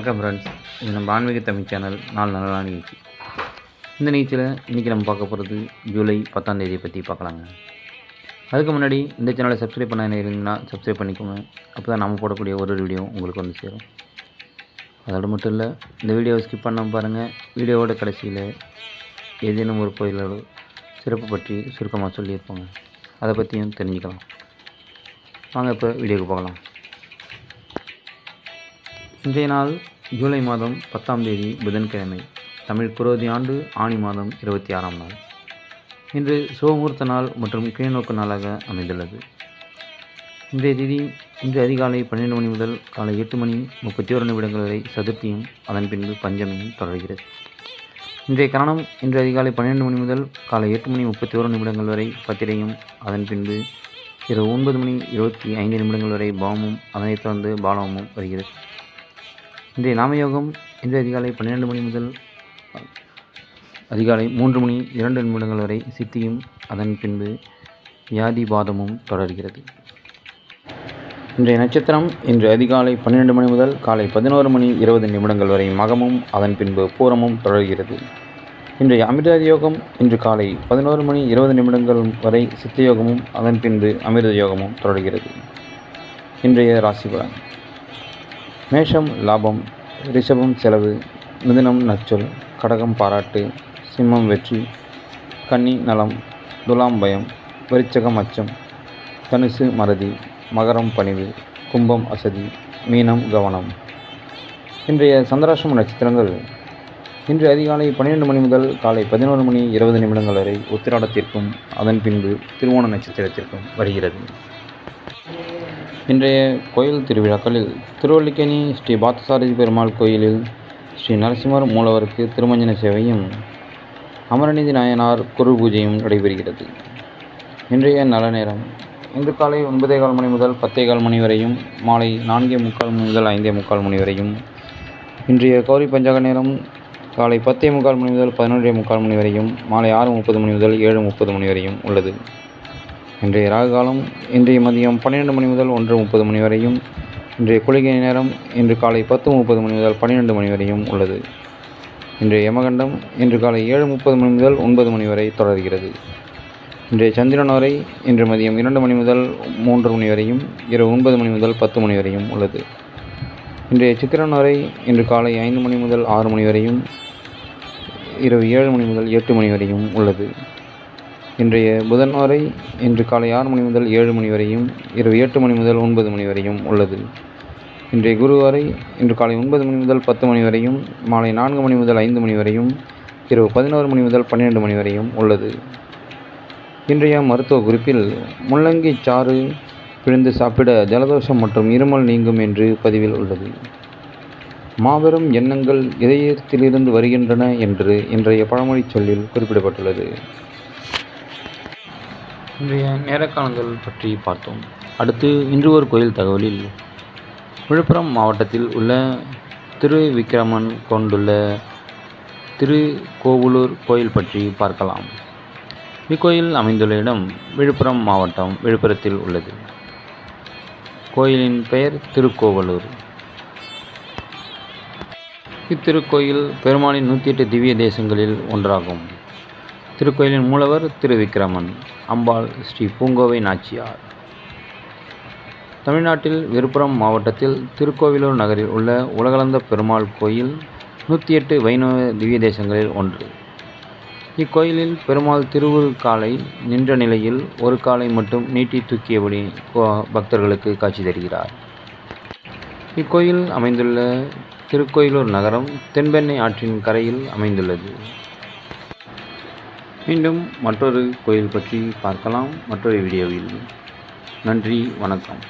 வணக்கம் ஃப்ரெண்ட்ஸ். இது நம்ம ஆன்மீக தமிழ் சேனல் நாலு நல்ல நிகழ்ச்சி. இந்த நிகழ்ச்சியில் இன்றைக்கி நம்ம பார்க்க போகிறது ஜூலை 10ஆம் தேதியை பற்றி பார்க்கலாங்க. அதுக்கு முன்னாடி இந்த சேனலை சப்ஸ்கிரைப் பண்ண இருந்தீங்கன்னா சப்ஸ்கிரைப் பண்ணிக்கோங்க. அப்போ தான் நம்ம போடக்கூடிய ஒரு வீடியோ உங்களுக்கு வந்து சேரும். அதோடு மட்டும் இல்லை, இந்த வீடியோவை ஸ்கிப் பண்ணாமல் பாருங்கள். வீடியோவோட கடைசியில் ஏதேனும் ஒரு கோயிலோட சிறப்பு பற்றி சுருக்கமாக சொல்லியிருப்பாங்க, அதை பற்றியும் தெரிஞ்சுக்கலாம். வாங்க இப்போ வீடியோவுக்கு போகலாம். இன்றைய நாள் ஜூலை மாதம் 10ஆம் தேதி புதன்கிழமை, தமிழ் குரோதி ஆண்டு ஆணி மாதம் 26ஆம் நாள். இன்று சுபமுகூர்த்த நாள் மற்றும் கீழ்நோக்கு நாளாக அமைந்துள்ளது. இன்றைய திதி இன்று அதிகாலை 12 மணி முதல் காலை 8:31 வரை சதுர்த்தியும் அதன் பின்பு பஞ்சமியும் தொடர்கிறது. இன்றைய கரணம் இன்று அதிகாலை 12 மணி முதல் காலை 8:31 வரை பத்திரையும் அதன் பின்பு இரவு 9:25 வரை பாவமும் அதனைத் தொடர்ந்து பாலமும் வருகிறது. இன்றைய நாமயோகம் இன்று அதிகாலை 12 மணி முதல் அதிகாலை 3:02 வரை சித்தியும் அதன் பின்பு வியாதிபாதமும் தொடர்கிறது. இன்றைய நட்சத்திரம் இன்று அதிகாலை 12 மணி முதல் காலை 11:20 வரை மகமும் அதன் பின்பு பூரமும் தொடர்கிறது. இன்றைய அமிர்த யோகம் இன்று காலை 11:20 வரை சித்தயோகமும் அதன் பின்பு அமிர்த யோகமும் தொடர்கிறது. இன்றைய ராசிபலன்: மேஷம் லாபம், ரிஷபம் செலவு, மிதுனம் நற்சொல், கடகம் பாராட்டு, சிம்மம் வெற்றி, கன்னி நலம், துலாம் பயம், விருச்சிகம் அச்சம், தனுசு மறதி, மகரம் பணிவு, கும்பம் அசதி, மீனம் கவனம். இன்றைய சந்திராஷ்டம நட்சத்திரங்கள் இன்று அதிகாலை 12 மணி முதல் காலை 11:20 வரை உத்திராடத்திற்கும் அதன் பின்பு திருவோண நட்சத்திரத்திற்கும் வருகிறது. இன்றைய கோயில் திருவிழாக்களில் திருவல்லிக்கேணி ஸ்ரீ பார்த்தசாரதி பெருமாள் கோயிலில் ஸ்ரீ நரசிம்மர் மூலவருக்கு திருமஞ்சன சேவையும் அமரநீதி நாயனார் குரு பூஜையும் நடைபெறுகிறது. இன்றைய நல்ல நேரம் இன்று காலை 9:15 மணி முதல் 10:15 மணி வரையும், மாலை 4:45 மணி முதல் 5:45 மணி வரையும். இன்றைய கௌரி பஞ்சாக நேரம் காலை 10:45 மணி முதல் 11:45 மணி வரையும், மாலை 6:30 மணி முதல் 7:30 மணி வரையும் உள்ளது. இன்றைய ராகு காலம் இன்றைய மதியம் 12 மணி முதல் 1:30 மணி வரையும். இன்றைய குளிகை நேரம் இன்று காலை 10:30 மணி முதல் 12 மணி வரையும் உள்ளது. இன்றைய யமகண்டம் இன்று காலை 7:30 மணி முதல் 9 மணி வரை தொடர்கிறது. இன்றைய சந்திரன் வரை இன்று மதியம் 2 மணி முதல் 3 மணி வரையும், இரவு 9 மணி முதல் 10 மணி வரையும் உள்ளது. இன்றைய சித்திரன் வரை இன்று காலை 5 மணி முதல் 6 மணி வரையும், இரவு 7 மணி முதல் 8 மணி வரையும் உள்ளது. இன்றைய புதன் வரை இன்று காலை 6 மணி முதல் 7 மணி வரையும், இரவு 8 மணி முதல் 9 மணி வரையும் உள்ளது. இன்றைய குரு வரை இன்று காலை 9 மணி முதல் 10 மணி வரையும், மாலை 4 மணி முதல் 5 மணி வரையும், இரவு 11 மணி முதல் 12 மணி வரையும் உள்ளது. இன்றைய மருத்துவ குறிப்பில் முள்ளங்கி சாறு பிழிந்து சாப்பிட ஜலதோஷம் மற்றும் இருமல் நீங்கும் என்று பதிவில் உள்ளது. மாபெரும் எண்ணங்கள் இதயத்திலிருந்து வருகின்றன என்று இன்றைய பழமொழி சொல்லில் குறிப்பிடப்பட்டுள்ளது. இன்றைய நேரக்காலங்கள் பற்றி பார்த்தோம். அடுத்து இன்று ஒரு கோயில் தகவலில் விழுப்புரம் மாவட்டத்தில் உள்ள திருவிக்கிரமன் கொண்டுள்ள திருக்கோவலூர் கோயில் பற்றி பார்க்கலாம். இக்கோயில் அமைந்துள்ள இடம் விழுப்புரம் மாவட்டம் விழுப்புரத்தில் உள்ளது. கோயிலின் பெயர் திருக்கோவலூர். இத்திருக்கோயில் பெருமாளின் 108 திவ்ய தேசங்களில் ஒன்றாகும். திருக்கோயிலின் மூலவர் திருவிக்கிரமன், அம்பாள் ஸ்ரீ பூங்கோவை நாச்சியார். தமிழ்நாட்டில் விழுப்புரம் மாவட்டத்தில் திருக்கோவிலூர் நகரில் உள்ள உலகளந்த பெருமாள் கோயில் 108 வைணவ திவ்ய தேசங்களில் ஒன்று. இக்கோயிலில் பெருமாள் திருவுருக்காலை நின்ற நிலையில் ஒரு காலை மட்டும் நீட்டி தூக்கியபடி பக்தர்களுக்கு காட்சி தருகிறார். இக்கோயில் அமைந்துள்ள திருக்கோயிலூர் நகரம் தென்பெண்ணை ஆற்றின் கரையில் அமைந்துள்ளது. மீண்டும் மற்றொரு கோயில் பற்றி பார்க்கலாம் மற்றொரு வீடியோவில். நன்றி, வணக்கம்.